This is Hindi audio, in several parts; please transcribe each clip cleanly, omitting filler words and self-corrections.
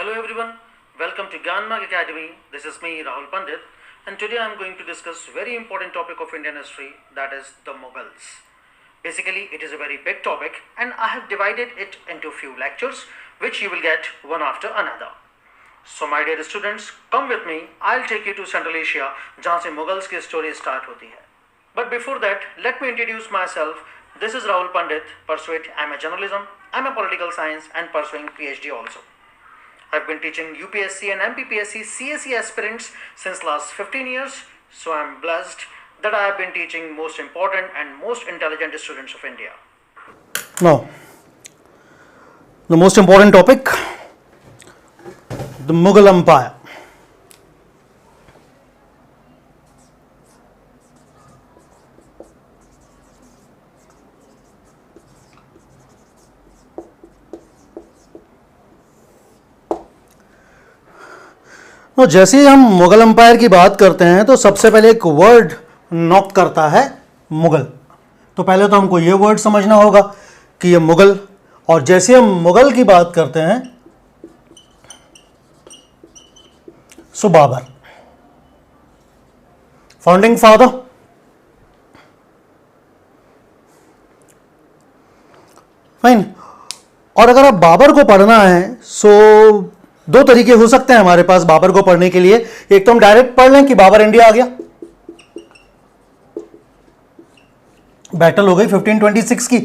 Hello everyone, welcome to Gyanmarg Academy. This is me Rahul Pandit and today I am going to discuss very important topic of Indian history, that is the Mughals. Basically it is a very big topic and I have divided it into few lectures which you will get one after another. So my dear students, come with me, I'll take you to Central Asia जहाँ से Mughals की story start होती है. But before that, let me introduce myself. This is Rahul Pandit, pursued MA Journalism, MA Political Science and pursuing PhD also. I've been teaching UPSC and MPPSC CSE aspirants since last 15 years, so I'm blessed that I have been teaching most important and most intelligent students of India. Now, the most important topic, the Mughal Empire. तो जैसे ही हम मुगल एम्पायर की बात करते हैं तो सबसे पहले एक वर्ड नॉक करता है मुगल. तो पहले तो हमको ये वर्ड समझना होगा कि ये मुगल, और जैसे हम मुगल की बात करते हैं सो बाबर, फाउंडिंग फादर. फाइन. और अगर आप बाबर को पढ़ना है सो दो तरीके हो सकते हैं हमारे पास बाबर को पढ़ने के लिए. एक तो हम डायरेक्ट पढ़ लें कि बाबर इंडिया आ गया, बैटल हो गई 1526 की,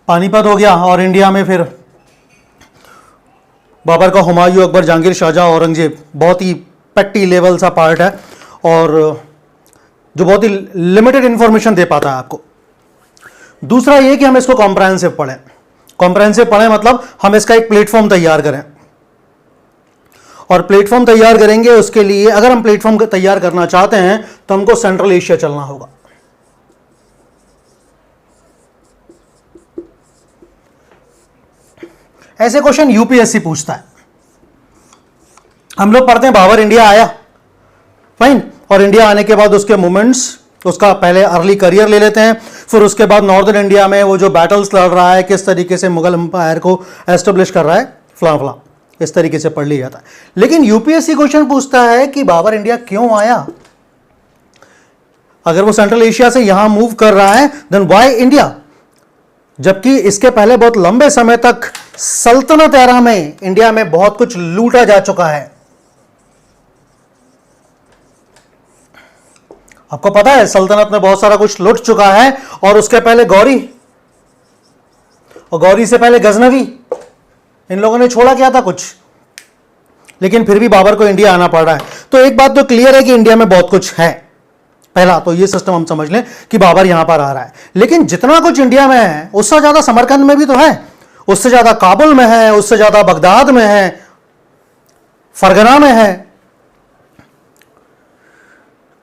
पानीपत हो गया और इंडिया में फिर बाबर का हुमायूं, अकबर, जहांगीर, शाहजहां, औरंगजेब. बहुत ही पेट्टी लेवल सा पार्ट है और जो बहुत ही लिमिटेड इंफॉर्मेशन दे पाता है आपको. दूसरा ये कि हम इसको कॉम्प्रहेंसिव पढ़ें. कॉम्प्रहेंसिव पढ़ें मतलब हम इसका एक प्लेटफॉर्म तैयार करें, और प्लेटफॉर्म तैयार करेंगे उसके लिए, अगर हम प्लेटफॉर्म तैयार करना चाहते हैं तो हमको सेंट्रल एशिया चलना होगा. ऐसे क्वेश्चन यूपीएससी पूछता है. हम लोग पढ़ते हैं बाबर इंडिया आया, फाइन, और इंडिया आने के बाद उसके मूवमेंट्स, उसका पहले अर्ली करियर ले लेते हैं, फिर उसके बाद नॉर्दर्न इंडिया में वो जो बैटल्स लड़ रहा है, किस तरीके से मुगल एम्पायर को एस्टेब्लिश कर रहा है, फला फला, इस तरीके से पढ़ लिया जाता है. लेकिन यूपीएससी क्वेश्चन पूछता है कि बाबर इंडिया क्यों आया. अगर वो सेंट्रल एशिया से यहां मूव कर रहा है देन व्हाई इंडिया, जबकि इसके पहले बहुत लंबे समय तक सल्तनत एरा में इंडिया में बहुत कुछ लूटा जा चुका है. आपको पता है सल्तनत में बहुत सारा कुछ लुट चुका है, और उसके पहले गौरी, और गौरी से पहले गजनवी, इन लोगों ने छोड़ा क्या था कुछ, लेकिन फिर भी बाबर को इंडिया आना पड़ रहा है. तो एक बात तो क्लियर है कि इंडिया में बहुत कुछ है. पहला तो ये सिस्टम हम समझ लें कि बाबर यहां पर आ रहा है, लेकिन जितना कुछ इंडिया में है उससे ज्यादा समरकंद में भी तो है, उससे ज्यादा काबुल में है, उससे ज्यादा बगदाद में है, फरगना में है.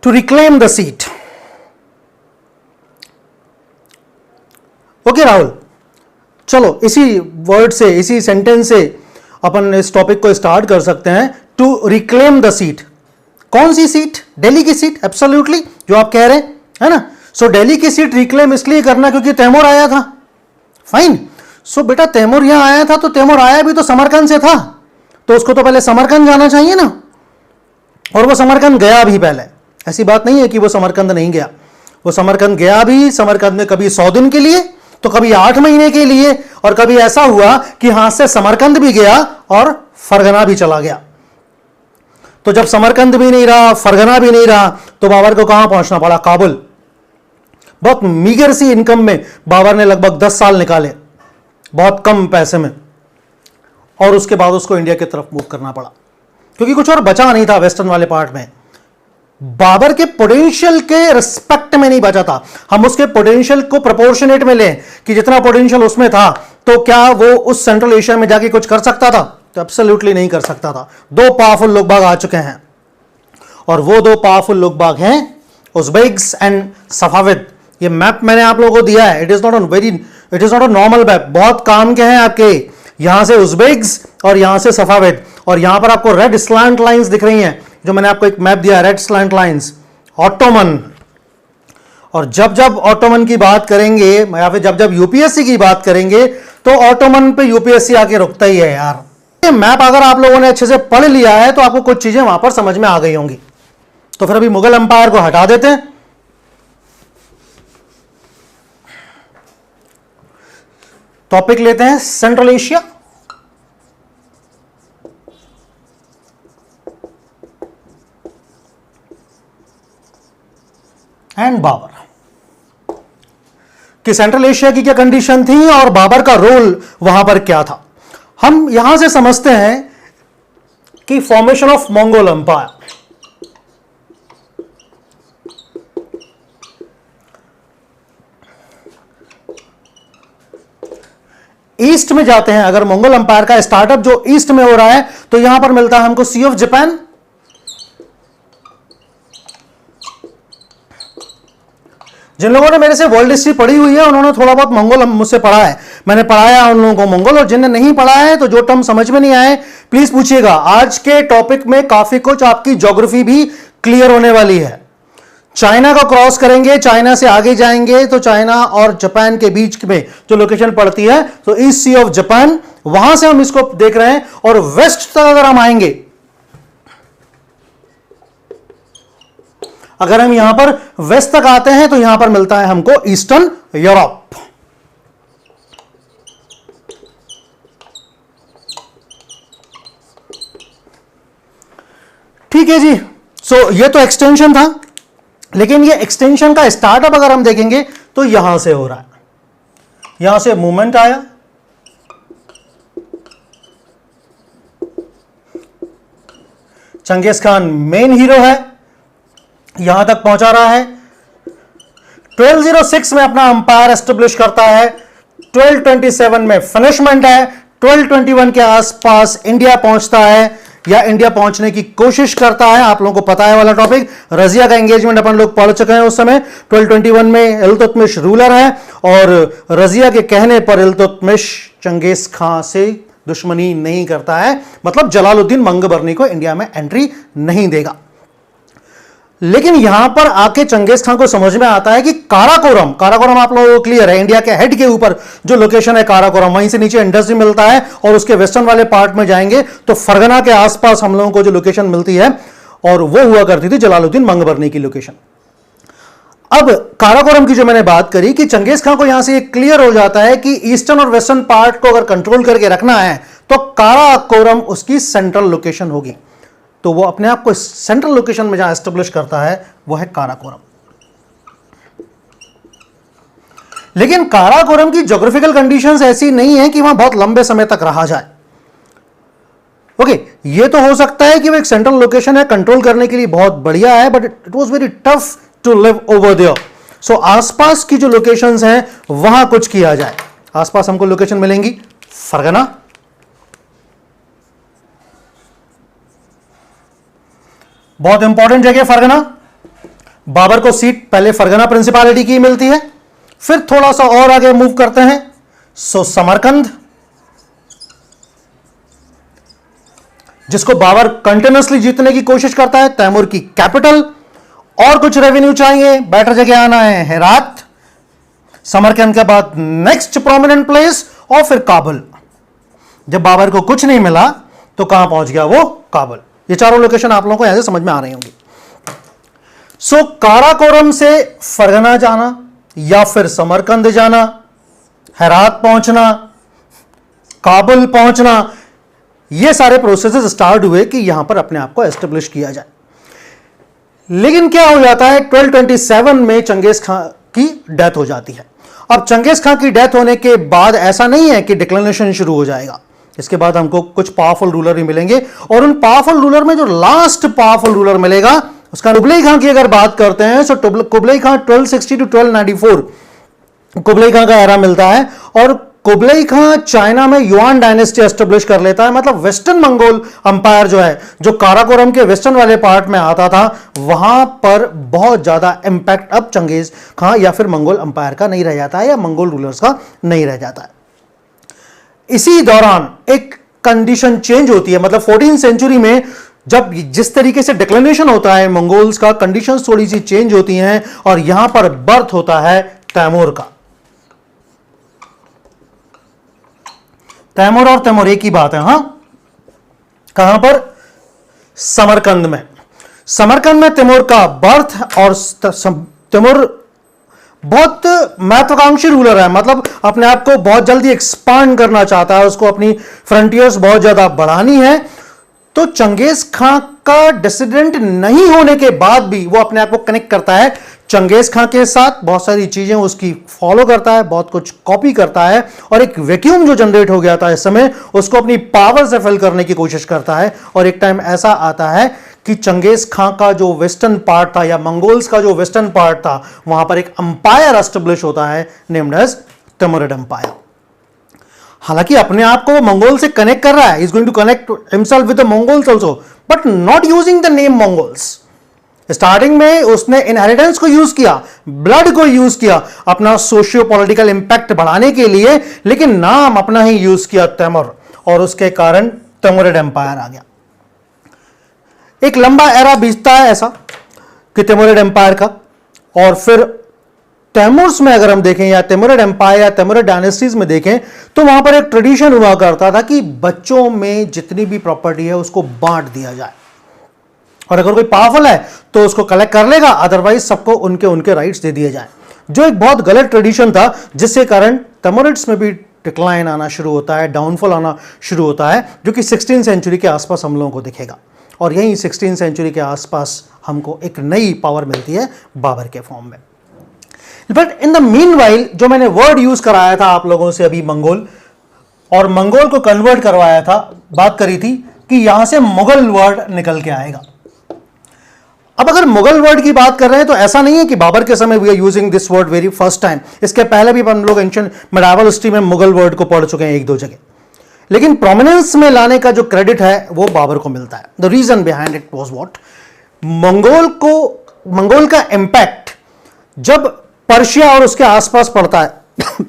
To reclaim the seat. Okay Rahul, चलो इसी वर्ड से, इसी सेंटेंस से अपन इस टॉपिक को स्टार्ट कर सकते हैं. To reclaim the seat. कौन सी सीट? दिल्ली की सीट. एब्सोल्युटली, जो आप कह रहे हैं, है ना. सो दिल्ली की सीट रिक्लेम इसलिए करना क्योंकि तैमूर आया था. फाइन. सो बेटा तैमूर यहां आया था, तो तैमूर आया भी तो समरकंद से था, तो उसको तो पहले समरकंद जाना चाहिए ना, और वो समरकंद गया भी पहले. ऐसी बात नहीं है कि वो समरकंद नहीं गया, वो समरकंद गया भी. समरकंद में कभी 100 दिन के लिए, तो कभी 8 महीने के लिए, और कभी ऐसा हुआ कि हाथ से समरकंद भी गया और फरगना भी चला गया. तो जब समरकंद भी नहीं रहा, फरगना भी नहीं रहा, तो बाबर को कहां पहुंचना पड़ा? काबुल. बहुत मीगर सी इनकम में बाबर ने लगभग 10 साल निकाले, बहुत कम पैसे में, और उसके बाद उसको इंडिया की तरफ मूव करना पड़ा क्योंकि कुछ और बचा नहीं था वेस्टर्न वाले पार्ट में. बाबर के पोटेंशियल के रिस्पेक्ट में नहीं बचा था. हम उसके पोटेंशियल को प्रोपोर्शनेट में लें कि जितना पोटेंशियल उसमें था, तो क्या वो उस सेंट्रल एशिया में जाके कुछ कर सकता था? तो एब्सोल्युटली नहीं कर सकता था. 2 पावरफुल लोग बाग आ चुके हैं, और वो 2 पावरफुल लोग बाग हैं उज़्बेक्स एंड सफाविद. ये मैप मैंने आप लोगों को दिया है. It is not a normal map. बहुत काम के हैं आपके. यहां से उज़्बेक्स और यहां से सफाविद, और यहां पर आपको रेड स्लैंट लाइंस दिख रही हैं, जो मैंने आपको एक मैप दिया, रेड स्लैंट लाइंस, ऑटोमन. और जब जब ऑटोमन की बात करेंगे या फिर जब जब यूपीएससी की बात करेंगे तो ऑटोमन पे यूपीएससी आके रुकता ही है यार. ये मैप अगर आप लोगों ने अच्छे से पढ़ लिया है तो आपको कुछ चीजें वहां पर समझ में आ गई होंगी। तो फिर अभी मुगल एम्पायर को हटा देते हैं। टॉपिक लेते हैं सेंट्रल एशिया। एंड बाबर, कि सेंट्रल एशिया की क्या कंडीशन थी और बाबर का रोल वहां पर क्या था। हम यहां से समझते हैं कि formation of Mongol empire, east में जाते हैं। अगर मंगोल एम्पायर का स्टार्टअप जो ईस्ट में हो रहा है तो यहां पर मिलता है हमको सी ऑफ जापान, जिन लोगों ने मेरे से वर्ल्ड हिस्ट्री पढ़ी हुई है उन्होंने थोड़ा बहुत मंगोल मुझसे पढ़ा है, मैंने पढ़ाया उन लोगों को मंगोल। और जिन्हें नहीं पढ़ा है तो जो टर्म समझ में नहीं आए प्लीज पूछिएगा। आज के टॉपिक में काफी कुछ आपकी ज्योग्राफी भी क्लियर होने वाली है। चाइना का क्रॉस करेंगे, चाइना से आगे जाएंगे तो चाइना और जापान के बीच में जो लोकेशन पड़ती है तो ईस्ट सी ऑफ जापान, वहां से हम इसको देख रहे हैं। और वेस्ट तक अगर हम आएंगे, अगर हम यहां पर वेस्ट तक आते हैं तो यहां पर मिलता है हमको ईस्टर्न यूरोप। ठीक है जी। सो ये तो एक्सटेंशन था, लेकिन ये एक्सटेंशन का स्टार्टअप अगर हम देखेंगे तो यहां से हो रहा है। यहां से मूवमेंट आया, चंगेज खान मेन हीरो है, यहां तक पहुंचा रहा है। 1206 में अपना अंपायर एस्टेब्लिश करता है, 1227 में फिनिशमेंट है, 1221 के आसपास इंडिया पहुंचता है या इंडिया पहुंचने की कोशिश करता है। आप लोगों को पता है वाला टॉपिक, रजिया का एंगेजमेंट अपन लोग पढ़ चुके हैं उस समय। 1221 में इल्तुतमिश रूलर है और रजिया के कहने पर इल्तुतमिश चंगेज खां से दुश्मनी नहीं करता है, मतलब जलालुद्दीन मंगबरनी को इंडिया में एंट्री नहीं देगा। लेकिन यहां पर आके चंगेज खान को समझ में आता है कि काराकोरम, काराकोरम आप लोगों को क्लियर है, इंडिया के हेड के ऊपर जो लोकेशन है काराकोरम, वहीं से नीचे इंडस भी मिलता है और उसके वेस्टर्न वाले पार्ट में जाएंगे तो फरगना के आसपास हम लोगों को जो लोकेशन मिलती है और वो हुआ करती थी जलालुद्दीन मंगबरनी की लोकेशन। अब काराकोरम की जो मैंने बात करी कि चंगेज खान को यहां से क्लियर हो जाता है कि ईस्टर्न और वेस्टर्न पार्ट को अगर कंट्रोल करके रखना है तो काराकोरम उसकी सेंट्रल लोकेशन होगी। तो वो अपने आप को सेंट्रल लोकेशन में जहां एस्टेब्लिश करता है वो है काराकोरम। लेकिन काराकोरम की ज्योग्राफिकल कंडीशंस ऐसी नहीं है कि वहां बहुत लंबे समय तक रहा जाए। ओके, ये तो हो सकता है कि वो एक सेंट्रल लोकेशन है, कंट्रोल करने के लिए बहुत बढ़िया है, but it was very tough to live over there. So आसपास की जो लोकेशंस हैं वहां कुछ किया जाए। आसपास हमको लोकेशन मिलेंगी फरगना, बहुत इंपॉर्टेंट जगह फरगना। बाबर को सीट पहले फरगना प्रिंसिपालिटी की मिलती है, फिर थोड़ा सा और आगे मूव करते हैं सो समरकंद, जिसको बाबर कंटिन्यूसली जीतने की कोशिश करता है, तैमूर की कैपिटल। और कुछ रेवेन्यू चाहिए, बेटर जगह आना है हेरात, समरकंद के बाद नेक्स्ट प्रोमिनेंट प्लेस और फिर काबुल। जब बाबर को कुछ नहीं मिला तो कहां पहुंच गया वो, काबुल। ये चारों लोकेशन आप लोगों को ऐसे समझ में आ रही होंगी। सो काराकोरम से फरगना जाना या फिर समरकंद जाना, हेरात पहुंचना, काबुल पहुंचना, ये सारे प्रोसेसेस स्टार्ट हुए कि यहां पर अपने आप को एस्टेब्लिश किया जाए। लेकिन क्या हो जाता है, 1227 में चंगेज खां की डेथ हो जाती है। अब चंगेज खां की डेथ होने के बाद ऐसा नहीं है कि डिक्लिनेशन शुरू हो जाएगा, इसके बाद हमको कुछ पावरफुल रूलर भी मिलेंगे। और उन पावरफुल रूलर में जो लास्ट पावरफुल रूलर मिलेगा उसका कुबलई खां की अगर बात करते हैं तो कुबलई खां 1260 टू 1294 कुबलई खां का एरा मिलता है। और कुबलई खां चाइना में युआन डायनेस्टी एस्टेब्लिश कर लेता है, मतलब वेस्टर्न मंगोल अंपायर जो है, जो काराकोरम के वेस्टर्न वाले पार्ट में आता था, वहां पर बहुत ज्यादा इंपैक्ट अब चंगेज खां या फिर मंगोल अंपायर का नहीं रह जाता है या मंगोल रूलर्स का नहीं रह जाता है। इसी दौरान एक कंडीशन चेंज होती है, मतलब 14वीं सेंचुरी में जब जिस तरीके से डिक्लिनेशन होता है मंगोल्स का, कंडीशंस थोड़ी सी चेंज होती हैं और यहां पर बर्थ होता है तैमूर का। तैमूर और तैमूर एक ही बात है, हां। कहां पर? समरकंद में। समरकंद में तिमूर का बर्थ, और तिमूर बहुत महत्वाकांक्षी रूलर है, मतलब अपने आप को बहुत जल्दी एक्सपांड करना चाहता है, उसको अपनी फ्रंटियर्स बहुत ज्यादा बढ़ानी है। तो चंगेज खां का डिसिडेंट नहीं होने के बाद भी वो अपने आप को कनेक्ट करता है चंगेज खां के साथ, बहुत सारी चीजें उसकी फॉलो करता है, बहुत कुछ कॉपी करता है, और एक वैक्यूम जो जनरेट हो गया था इस समय उसको अपनी पावर से फिल करने की कोशिश करता है। और एक टाइम ऐसा आता है कि चंगेज खां का जो वेस्टर्न पार्ट था, या मंगोल्स का जो वेस्टर्न पार्ट था, वहां पर एक अंपायर एस्टेब्लिश होता है नेम्ड एज तिमुरिड एम्पायर। हालांकि अपने आप को वो मंगोल से कनेक्ट कर रहा है, is going to connect himself with the Mongols also, but not using the name Mongols. Starting में उसने इनहेरिटेंस को यूज किया, ब्लड को यूज किया अपना सोशियो पॉलिटिकल इंपैक्ट बढ़ाने के लिए, लेकिन नाम अपना ही यूज किया तैमूर, और उसके कारण तिमुरिड एम्पायर आ गया। एक लंबा एरा बीतता है ऐसा कि तिमुरिड एम्पायर का, और फिर तैमूर्स में अगर हम देखें, या तिमुरिड एम्पायर या तिमुरिड डायनेस्टीज में देखें, तो वहां पर एक ट्रेडिशन हुआ करता था कि बच्चों में जितनी भी प्रॉपर्टी है उसको बांट दिया जाए, और अगर कोई पावरफुल है तो उसको कलेक्ट कर लेगा, अदरवाइज सबको उनके उनके राइट्स दे दिए जाए, जो एक बहुत गलत ट्रेडिशन था, जिसके कारण तिमुरिड्स में भी डिक्लाइन आना शुरू होता है, डाउनफॉल आना शुरू होता है, जो कि 16th सेंचुरी के आसपास हम लोगों को दिखेगा। और यही 16th सेंचुरी के आसपास हमको एक नई पावर मिलती है बाबर के फॉर्म में। बट इन द मीनवाइल जो मैंने वर्ड यूज कराया था आप लोगों से अभी, मंगोल, और मंगोल को कन्वर्ट करवाया था, बात करी थी कि यहां से मुगल वर्ड निकल के आएगा। अब अगर मुगल वर्ड की बात कर रहे हैं तो ऐसा नहीं है कि बाबर के समय we are using this word very first time, इसके पहले भी हम लोग एंशिएंट मेडिवल हिस्ट्री में मुगल वर्ड को पढ़ चुके हैं एक दो जगह, लेकिन प्रोमिनेंस में लाने का जो क्रेडिट है वो बाबर को मिलता है। The reason behind it was what, Mongol का इंपैक्ट जब पर्शिया और उसके आसपास पड़ता है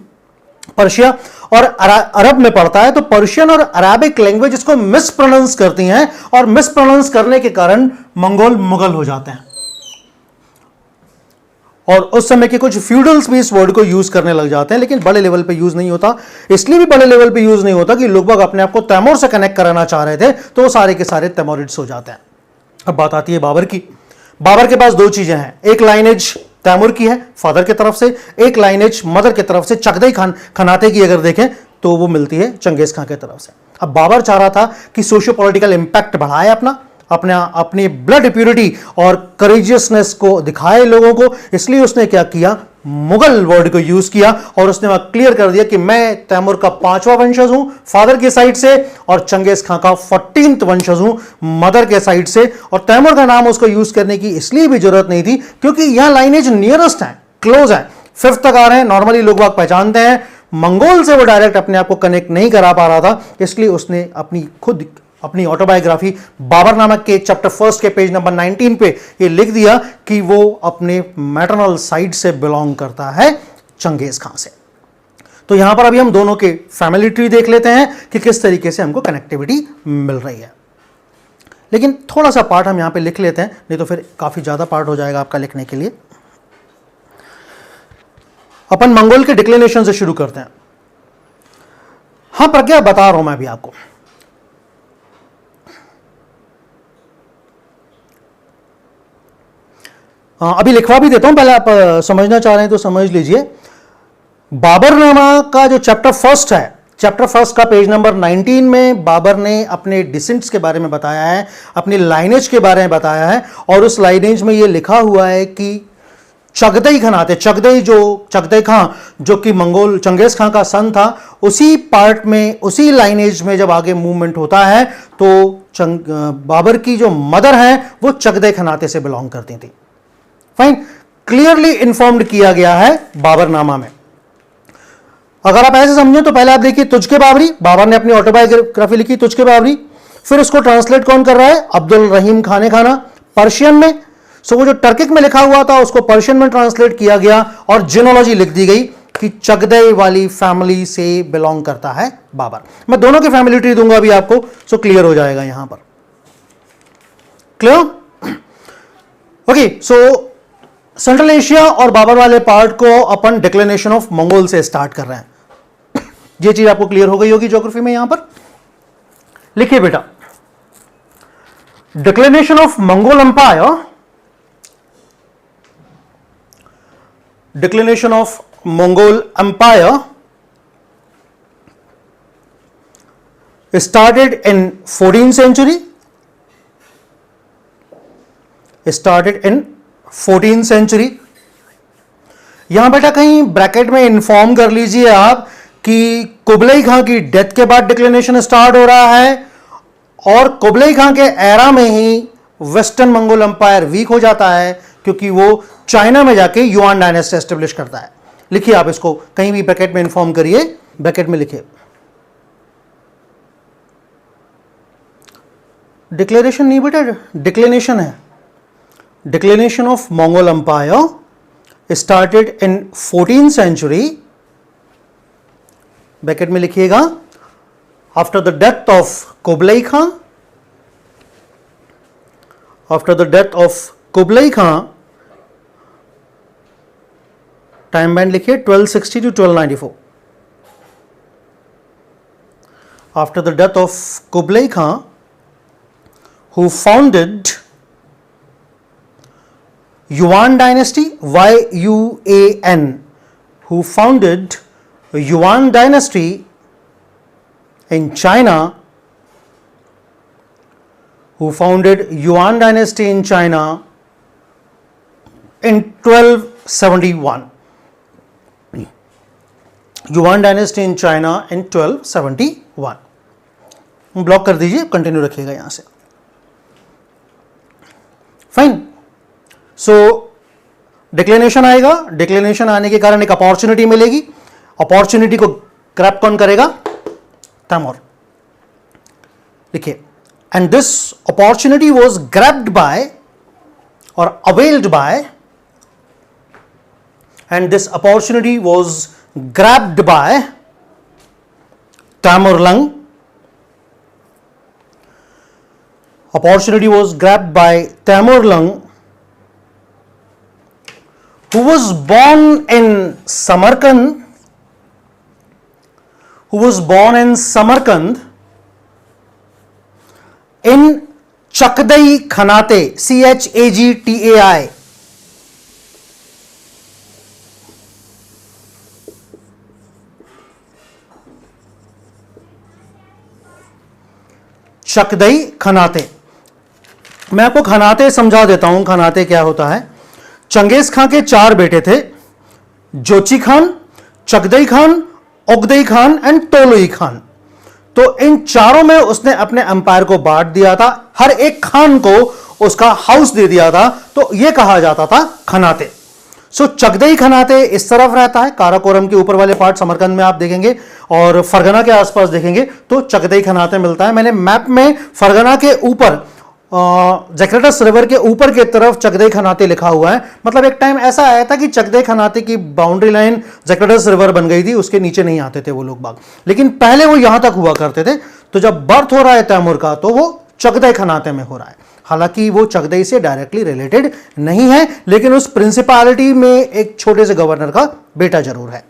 पर्शिया और अरब में पड़ता है, तो पर्शियन और अराबिक लैंग्वेज इसको मिस प्रोनाउंस करती हैं, और मिस प्रोनाउंस करने के कारण मंगोल मुगल हो जाते हैं। और उस समय के कुछ फ्यूडल्स भी इस वर्ड को यूज करने लग जाते हैं, लेकिन बड़े लेवल पे यूज नहीं होता। इसलिए भी बड़े लेवल पे यूज नहीं होता कि लोग अपने आप को तैमूर से कनेक्ट कराना चाह रहे थे, तो सारे के सारे तैमूरिड्स हो जाते हैं। अब बात आती है बाबर की। बाबर के पास दो चीजें हैं, एक लाइनेज तैमूर की है फादर की तरफ से, एक लाइनेज मदर की तरफ से चगदई खनाते की अगर देखें तो वो मिलती है चंगेज खां की तरफ से। अब बाबर चाह रहा था कि सोशियो पॉलिटिकल इंपैक्ट बढ़ाए अपनी ब्लड प्यूरिटी और करेजियसनेस को दिखाए लोगों को, इसलिए उसने क्या किया, मुगल वर्ड को यूज किया, और उसने वहां क्लियर कर दिया कि मैं तैमूर का 5वां वंशज हूं फादर की साइड से, और चंगेज खां का 14th वंशज हूं मदर के साइड से। और तैमूर का नाम उसको यूज करने की इसलिए भी जरूरत नहीं थी क्योंकि यहां लाइनेज नियरेस्ट है, क्लोज है, 5th तक आ रहे हैं, नॉर्मली लोग बाग पहचानते हैं। मंगोल से वो डायरेक्ट अपने आप को कनेक्ट नहीं करा पा रहा था, इसलिए उसने अपनी ऑटोबायोग्राफी बाबरनामा के चैप्टर 1 के पेज नंबर 19 पे ये लिख दिया कि वो अपने मैटरनल साइड से बिलोंग करता है चंगेज खां से। तो यहां पर अभी हम दोनों के फैमिली ट्री देख लेते हैं कि किस तरीके से हमको कनेक्टिविटी मिल रही है। लेकिन थोड़ा सा पार्ट हम यहां पे लिख लेते हैं, नहीं तो फिर काफी ज्यादा पार्ट हो जाएगा आपका लिखने के लिए। अपन मंगोल के डिक्लिनेशन से शुरू करते हैं। हां प्रज्ञा, बता रहा हूं मैं अभी आपको। अभी लिखवा भी देता हूं, पहले आप समझना चाह रहे हैं तो समझ लीजिए। बाबरनामा का जो चैप्टर 1 है, चैप्टर 1 का पेज नंबर 19 में बाबर ने अपने डिसेंट्स के बारे में बताया है, अपनी लाइनेज के बारे में बताया है, और उस लाइनेज में यह लिखा हुआ है कि चगदई खां जो कि मंगोल चंगेज खां का सन था, उसी पार्ट में, उसी लाइनेज में जब आगे मूवमेंट होता है तो बाबर की जो मदर है वो चगदई खनाते से बिलोंग करती थी। फाइन, क्लियरली इंफॉर्म्ड किया गया है बाबरनामा में। अगर आप ऐसे समझें तो पहले आप देखिए तुझके बाबरी, बाबर ने अपनी ऑटोबायोग्राफी लिखी तुझके बाबरी, फिर उसको ट्रांसलेट कौन कर रहा है, अब्दुल रहीम खाने खाना पर्शियन में। सो वो जो टर्किक में लिखा हुआ था उसको पर्शियन में ट्रांसलेट किया गया, और जिनोलॉजी लिख दी गई कि चगदई वाली फैमिली से बिलोंग करता है बाबर। मैं दोनों की फैमिली ट्री दूंगा अभी आपको, सो क्लियर हो जाएगा यहां पर। क्लियर? ओके, सो सेंट्रल एशिया और बाबर वाले पार्ट को अपन डिक्लिनेशन ऑफ मंगोल से स्टार्ट कर रहे हैं। ये चीज आपको क्लियर हो गई होगी ज्योग्राफी में। यहां पर लिखिए बेटा, Declination of Mongol Empire. Declination of Mongol Empire started in 14th century. Started in 14th century. यहां बेटा कहीं ब्रैकेट में इंफॉर्म कर लीजिए आप कि कुबलई खां की डेथ के बाद डिक्लिनेशन स्टार्ट हो रहा है और कुबलई खां के एरा में ही वेस्टर्न मंगोल एम्पायर वीक हो जाता है क्योंकि वो चाइना में जाके युआन डायनेस्टी एस्टेब्लिश करता है. लिखिए आप इसको कहीं भी ब्रैकेट में इंफॉर्म करिए, ब्रैकेट में लिखिए. डिक्लेरेशन नहीं बेटा, डिक्लिनेशन है. Declination of Mongol empire started in 14th century. Bracket में लिखिएगा after the death of Kublai Khan. After the death of Kublai Khan, time band लिखिए 1260 to 1294. After the death of Kublai Khan, who founded Yuan dynasty, Y-U-A-N, who founded Yuan dynasty in China, who founded Yuan dynasty in China in 1271. Yuan dynasty in China in 1271. Block कर दीजिए, कंटिन्यू रखिएगा यहां से. फाइन. सो डिक्लिनेशन आएगा, डिक्लिनेशन आने के कारण एक अपॉर्चुनिटी मिलेगी. अपॉर्चुनिटी को ग्रैब कौन करेगा? तैमूर. लिखिए, and this opportunity was grabbed by और availed by, and this opportunity was grabbed by Timur Lang. Opportunity was grabbed by Taimarlung, who was born in Samarkand, in Chagdai Khanate, Chagtai. चगदई खनाते. मैं आपको खनाते समझा देता हूं. खनाते क्या होता है? चंगेज खां के 4 बेटे थे, जोची खान, चगदई खान, ओगदई खान एंड तोलुई खान. तो इन चारों में उसने अपने एम्पायर को बांट दिया था. हर एक खान को उसका हाउस दे दिया था. तो यह कहा जाता था खनाते. सो चगदई खनाते इस तरफ रहता है, काराकोरम के ऊपर वाले पार्ट समरकंद में आप देखेंगे और फरगना के आसपास देखेंगे तो चगदई खनाते मिलता है. मैंने मैप में फरगना के ऊपर जैक्रेटस रिवर के ऊपर की तरफ चगदई खनाते लिखा हुआ है. मतलब एक टाइम ऐसा आया था कि चगदई खनाते की बाउंड्री लाइन जैक्रेटस रिवर बन गई थी, उसके नीचे नहीं आते थे वो लोग बाग, लेकिन पहले वो यहां तक हुआ करते थे. तो जब बर्थ हो रहा है तैमूर का तो वो चगदई खनाते में हो रहा है. हालांकि वो चगदई से डायरेक्टली रिलेटेड नहीं है, लेकिन उस प्रिंसिपैलिटी में एक छोटे से गवर्नर का बेटा जरूर है.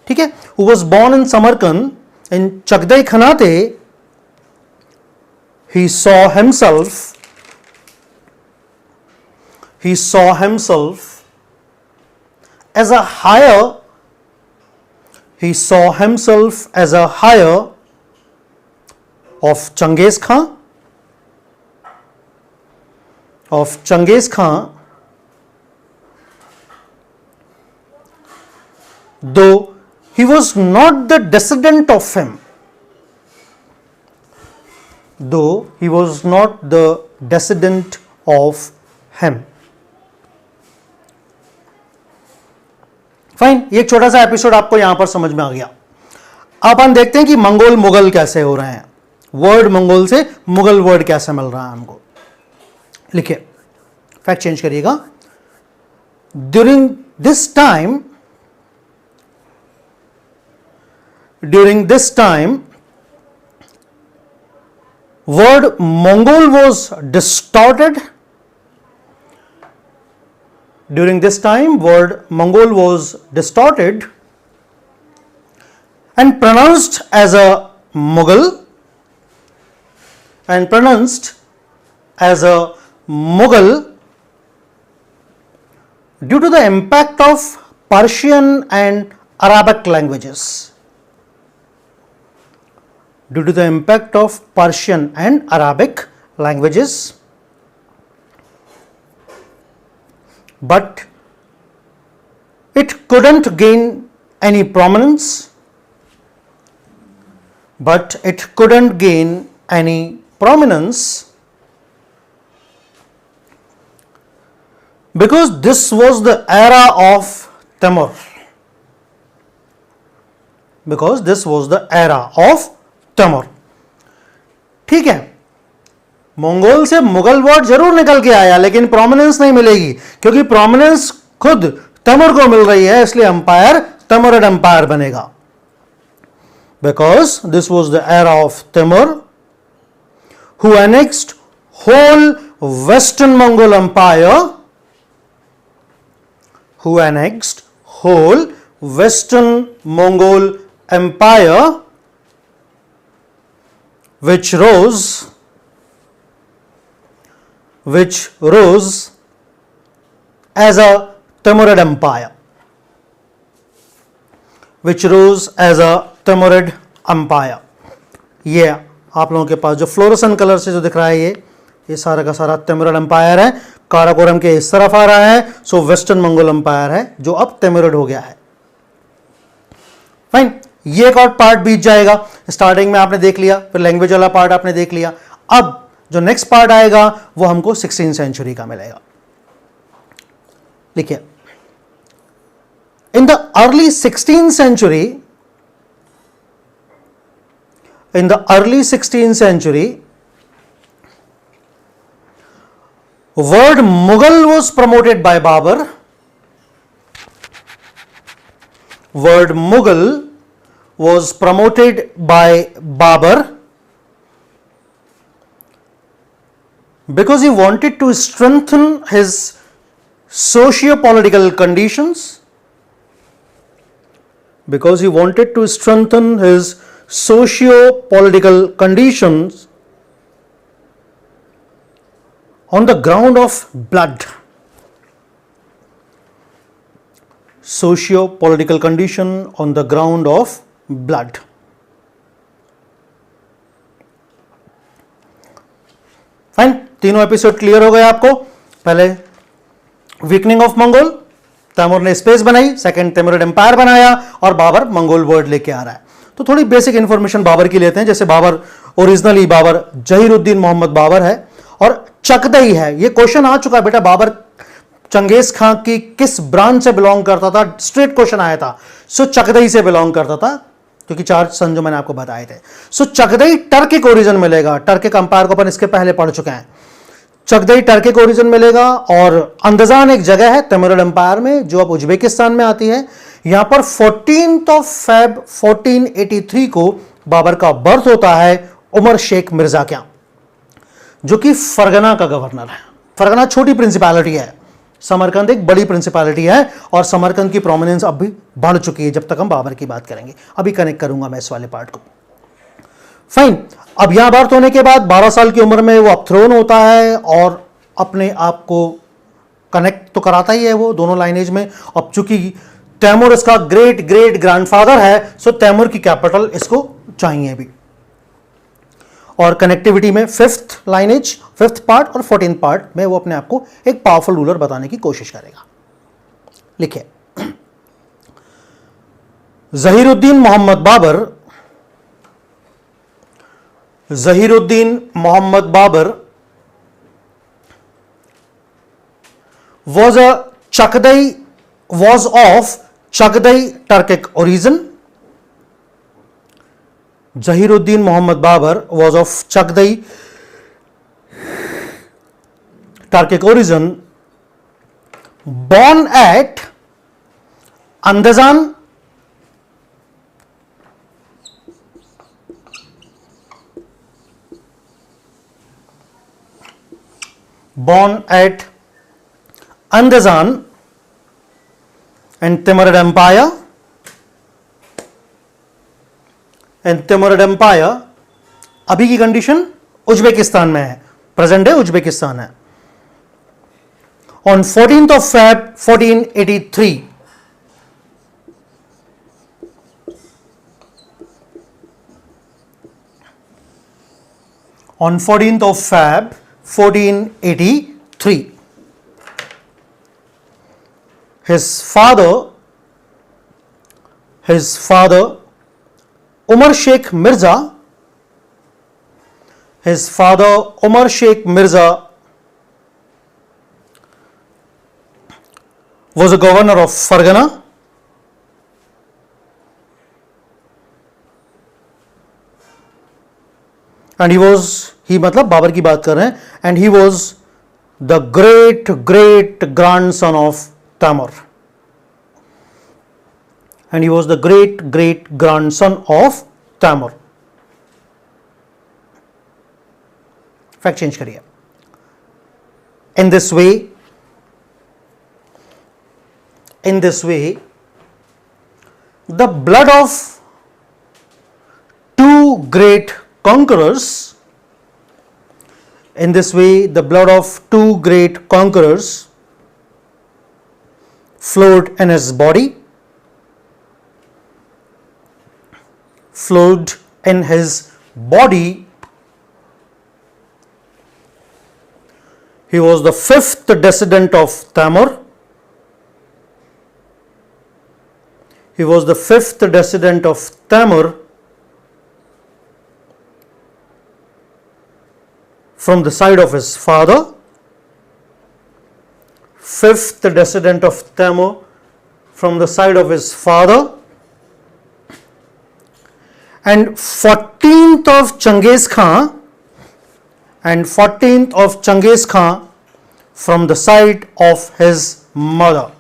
ठीक है. Who was born in Samarkand in Chagatai khanate. He saw himself as a higher. He saw himself as a higher of Changez Khan, though he was not the descendant of him. Though he was not the descendant of him. Fine. ये एक छोटा सा एपिसोड आपको यहां पर समझ में आ गया. अब हम देखते हैं कि मंगोल मुगल कैसे हो रहे हैं. वर्ड मंगोल से मुगल वर्ड कैसे मिल रहा है हमको. लिखिए, फैक्ट चेंज करिएगा. During this time word Mongol was distorted. During this time, word Mongol was distorted and pronounced as a Mughal and pronounced as a Mughal due to the impact of Persian and Arabic languages. Due to the impact of Persian and Arabic languages, but it couldn't gain any prominence. But it couldn't gain any prominence because this was the era of Timur. Because this was the era of Timur. ठीक है, मंगोल से मुगल वर्ड जरूर निकल के आया, लेकिन प्रोमिनेंस नहीं मिलेगी, क्योंकि प्रोमिनेंस खुद तैमूर को मिल रही है, इसलिए अंपायर तैमूरिड अंपायर बनेगा. Because this was the era of Timur, who annexed whole Western Mongol Empire, who annexed whole Western Mongol Empire, which rose as a Timurid empire, which rose as a Timurid empire. ये आप लोगों के पास जो फ्लोरोसेंट कलर से जो दिख रहा है ये सारा का सारा तिमुरिड एम्पायर है. काराकोरम के इस तरफ आ रहा है, सो वेस्टर्न मंगोल एम्पायर है जो अब तिमुरिड हो गया है. फाइन, ये एक और पार्ट बीत जाएगा. स्टार्टिंग में आपने देख लिया, फिर लैंग्वेज वाला पार्ट आपने देख लिया. अब जो नेक्स्ट पार्ट आएगा वो हमको 16th सेंचुरी का मिलेगा. लिखिए, in the early 16th century, in the early 16th century, word Mughal was promoted by Babur. Word Mughal was promoted by Babur because he wanted to strengthen his socio-political conditions. Because he wanted to strengthen his socio-political conditions on the ground of blood. Socio-political condition on the ground of blood. Fine, तीनों एपिसोड क्लियर हो गए आपको. पहले वीकनिंग ऑफ मंगोल, तैमूर ने स्पेस बनाई, सेकंड तिमुरिड एम्पायर बनाया, और बाबर मंगोल वर्ड लेके आ रहा है. तो थोड़ी बेसिक इंफॉर्मेशन बाबर की लेते हैं. जैसे बाबर, ओरिजिनली बाबर जहीरुद्दीन मोहम्मद बाबर है और चकदई है. ये क्वेश्चन आ चुका है बेटा, बाबर चंगेज खां की किस ब्रांच से बिलोंग करता था, स्ट्रेट क्वेश्चन आया था. सो चकदई से बिलोंग करता था, क्योंकि 4 सन जो मैंने आपको बताए थे. सो चकदई टर्किक ओरिजिन मिलेगा. टर्किक अंपायर को अपन इसके पहले पढ़ चुके हैं. चकदई टर्किक ओरिजिन मिलेगा. और अंदजान एक जगह है तिमुरिड एम्पायर में जो अब उज्बेकिस्तान में आती है. यहां पर 14th of Feb 1483 को बाबर का बर्थ होता है उमर शेख मिर्जा क्या, जो कि फरगना का गवर्नर है. फरगना छोटी प्रिंसिपैलिटी है, समरकंद एक बड़ी प्रिंसिपैलिटी है, और समरकंद की प्रोमिनेंस अब भी बढ़ चुकी है जब तक हम बाबर की बात करेंगे. अभी कनेक्ट करूंगा मैं इस वाले पार्ट को. फाइन, अब यहां बर्थ होने के बाद 12 साल की उम्र में वो अपथ्रोन होता है और अपने आप को कनेक्ट तो कराता ही है वो दोनों लाइनेज में. अब चूंकि तैमूर इसका ग्रेट ग्रेट ग्रैंडफादर है, सो तैमूर की कैपिटल इसको चाहिए भी. और कनेक्टिविटी में 5th लाइनेज, 5th पार्ट और 14th पार्ट में वो अपने आप को एक पावरफुल रूलर बताने की कोशिश करेगा. लिखिए, Zahiruddin Mohammad Babar, Zahiruddin Mohammad Babar was of Chakdai Turkic origin. Zahiruddin Muhammad Babur was of Chakdai Turkic origin, born at Andazan, and Timurid Empire. अभी की कंडीशन उज्बेकिस्तान में है, प्रेजेंट डे उज्बेकिस्तान है। On 14th of Feb 1483, on 14th of Feb 1483, his father Umar Sheikh Mirza, was a governor of Fargana, and he मतलब बाबर की बात कर रहे हैं, and he was the great grandson of Tamur, and he was the great grandson of Tamur. Fact change करिए। In this way, the blood of two great conquerors flowed in his body, He was the fifth descendant of Tamur. From the side of his father. From the side of his father. And 14th of Genghis Khan from the side of his mother.